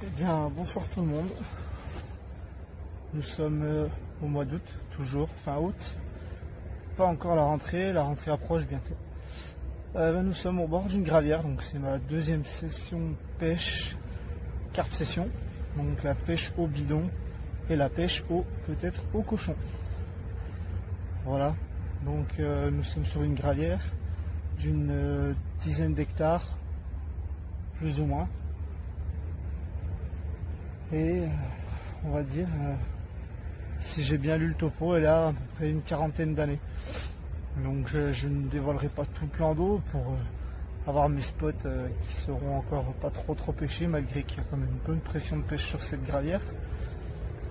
Eh bien, bonsoir tout le monde. Nous sommes au mois d'août, toujours fin août. Pas encore la rentrée approche bientôt. Nous sommes au bord d'une gravière, donc c'est ma deuxième session pêche carpe session. Donc la pêche au bidon et la pêche au peut-être au cochon. Voilà, donc nous sommes sur une gravière d'une dizaine d'hectares, plus ou moins. Et on va dire, si j'ai bien lu le topo, elle a à peu près une quarantaine d'années. Donc je ne dévoilerai pas tout le plan d'eau pour avoir mes spots qui seront encore pas trop pêchés, malgré qu'il y a quand même une bonne pression de pêche sur cette gravière.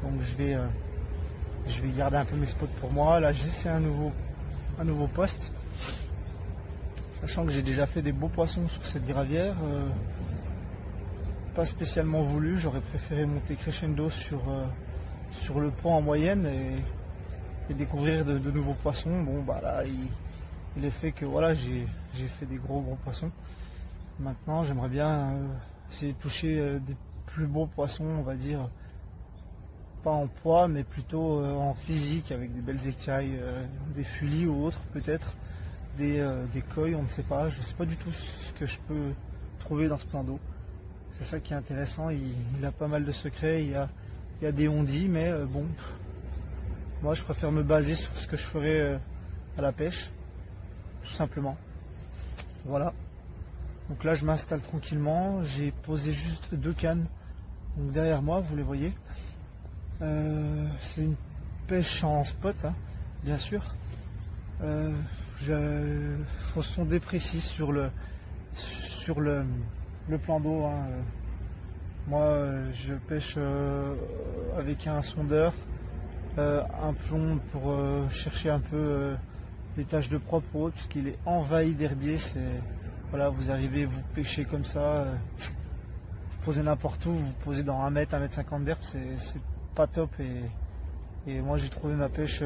Donc je vais garder un peu mes spots pour moi. Là j'ai essayé un nouveau poste, sachant que j'ai déjà fait des beaux poissons sur cette gravière. Pas spécialement voulu, j'aurais préféré monter crescendo sur le pont en moyenne et découvrir de nouveaux poissons. Bon bah là il est fait que voilà, j'ai fait des gros poissons. Maintenant j'aimerais bien essayer de toucher des plus beaux poissons, on va dire, pas en poids mais plutôt en physique, avec des belles écailles, des fulis ou autres, peut-être des koi, on ne sait pas, je ne sais pas du tout ce que je peux trouver dans ce plan d'eau. C'est ça qui est intéressant, il a pas mal de secrets, il y a des ondits, mais bon, moi je préfère me baser sur ce que je ferai à la pêche, tout simplement. Voilà, donc là je m'installe tranquillement, j'ai posé juste 2 cannes, donc derrière moi, vous les voyez. C'est une pêche en spot, hein, bien sûr. Faut sonder précis sur le plan d'eau, hein. Moi je pêche avec un sondeur, un plomb pour chercher un peu les taches de propre, parce qu'il est envahi d'herbiers. Voilà, vous arrivez, vous pêchez comme ça, vous posez n'importe où, vous posez dans 1 mètre, 1 mètre 50 d'herbe, c'est pas top. Et moi j'ai trouvé ma pêche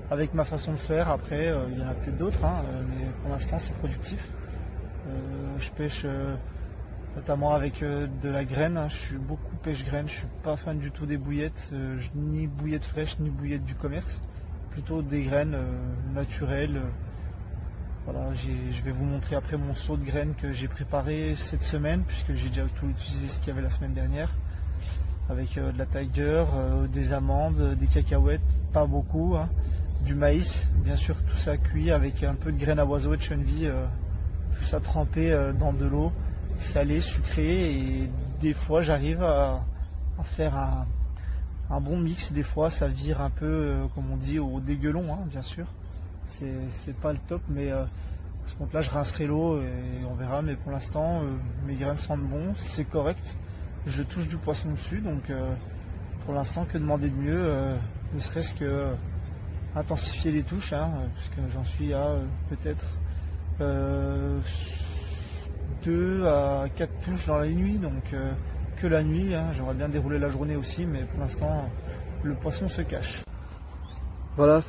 avec ma façon de faire. Après il y en a peut-être d'autres, hein, mais pour l'instant c'est productif. Je pêche notamment avec de la graine, hein. Je suis beaucoup pêche-graine, je suis pas fan du tout des bouillettes, ni bouillettes fraîches ni bouillettes du commerce, plutôt des graines naturelles. Voilà, je vais vous montrer après mon seau de graines que j'ai préparé cette semaine, puisque j'ai déjà tout utilisé ce qu'il y avait la semaine dernière, avec de la Tiger, des amandes, des cacahuètes, pas beaucoup, hein, du maïs, bien sûr, tout ça cuit avec un peu de graines à oiseaux et de cheneville, tout ça trempé dans de l'eau salée, sucrée, et des fois j'arrive à faire un bon mix. Des fois ça vire un peu, comme on dit, au dégueulon, hein, bien sûr, c'est pas le top, mais à ce compte-là je rincerai l'eau et on verra. Mais pour l'instant mes graines sentent bon, c'est correct, je touche du poisson dessus, donc pour l'instant que demander de mieux, ne serait-ce que intensifier les touches, hein, parce que j'en suis à peut-être 2 à 4 touches dans la nuit, donc que la nuit, hein. J'aimerais bien dérouler la journée aussi, mais pour l'instant le poisson se cache. Voilà,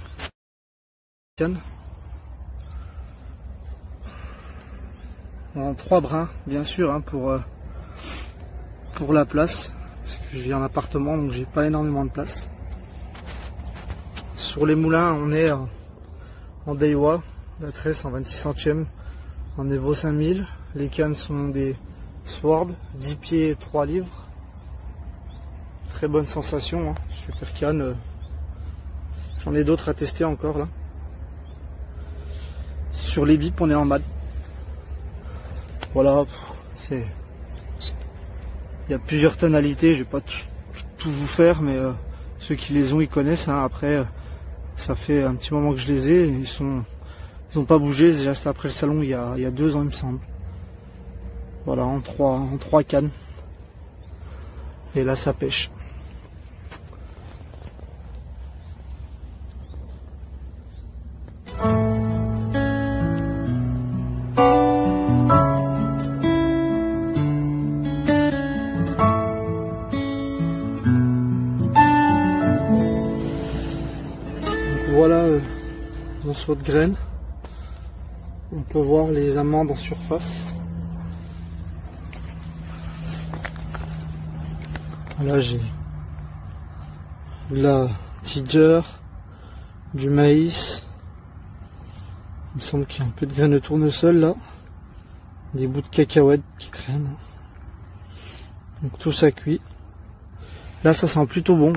en 3 brins, bien sûr, hein, pour la place, parce que je vis en appartement, donc j'ai pas énormément de place. Sur les moulins, on est en Daiwa, la tresse en 26 centièmes, en Evo 5000. Les cannes sont des Sword, 10 pieds 3 livres. Très bonne sensation, hein. Super canne. J'en ai d'autres à tester encore là. Sur les bips, on est en mad. Voilà, il y a plusieurs tonalités, je vais pas tout vous faire, mais ceux qui les ont, ils connaissent, hein. Après, ça fait un petit moment que je les ai, ils n'ont pas bougé. J'ai acheté après le salon il y a 2 ans, il me semble. Voilà, en 3 cannes. Et là ça pêche. Voilà mon seau de graines. On peut voir les amandes en surface. Là j'ai de la tiger, du maïs. Il me semble qu'il y a un peu de graines de tournesol là. Des bouts de cacahuètes qui traînent. Donc tout ça cuit. Là ça sent plutôt bon.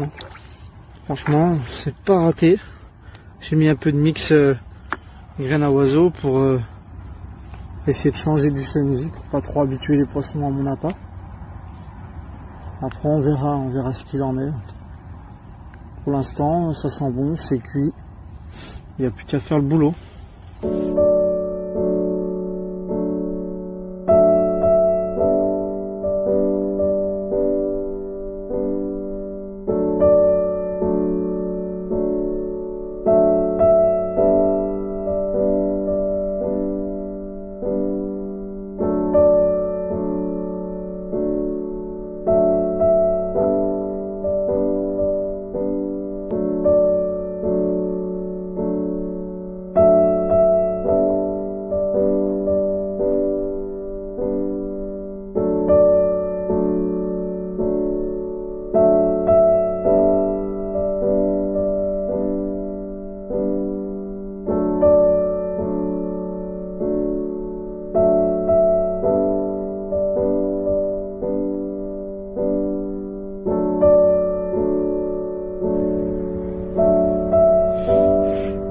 Franchement, c'est pas raté. J'ai mis un peu de mix graines à oiseaux pour essayer de changer du chenille pour pas trop habituer les poissons à mon appât. Après on verra ce qu'il en est. Pour l'instant ça sent bon, c'est cuit. Il n'y a plus qu'à faire le boulot.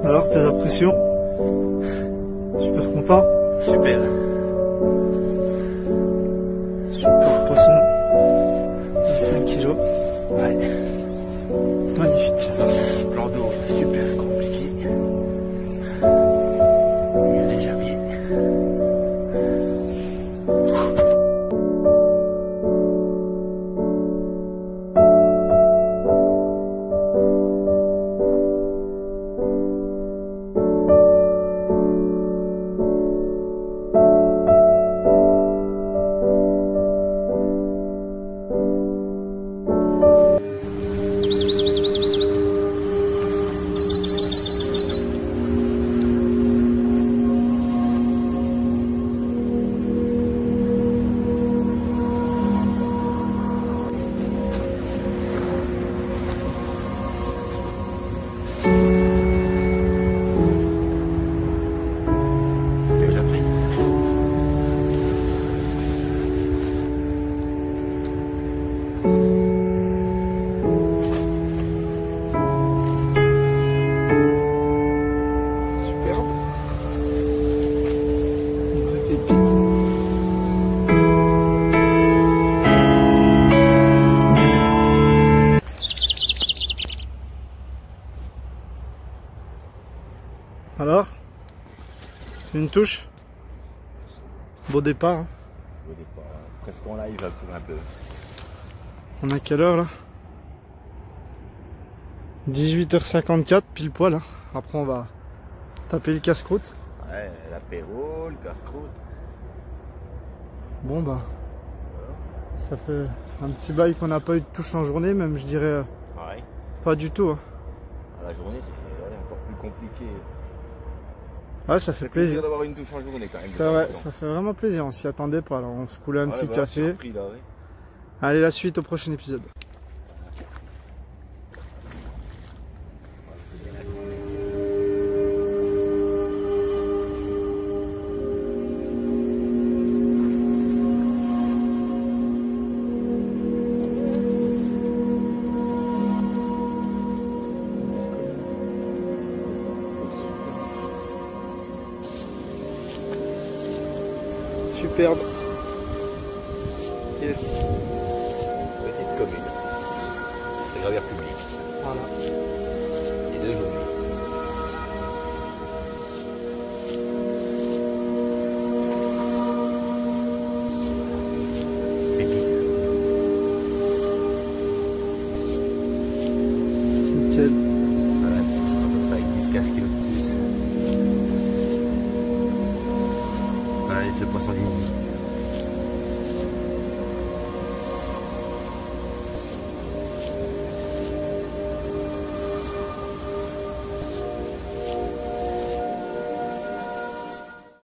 Alors, tes impressions? Super content? Super. Super poisson. 25 kilos. Ouais. Magnifique. Plan d'eau super compliqué. Il y a des amis. Alors, une touche. Beau départ. Hein. Beau départ, presque en live pour un peu. On a quelle heure là? 18h54 pile poil. Hein. Après on va taper le casse-croûte. Ouais, l'apéro, le casse-croûte. Bon bah, ça fait un petit bail qu'on n'a pas eu de touche en journée, même je dirais Ouais. pas du tout. Hein. À la journée, c'est encore plus compliqué. Ouais, ça fait plaisir. d'avoir une touche en journée quand même. Ça, ouais, ça fait vraiment plaisir, on s'y attendait pas. Alors on se coulait un petit café. Surpris, là, ouais. Allez, la suite au prochain épisode. Superbe. Yes. Petite commune. C'est gravière publique. Voilà. Et 2 journées.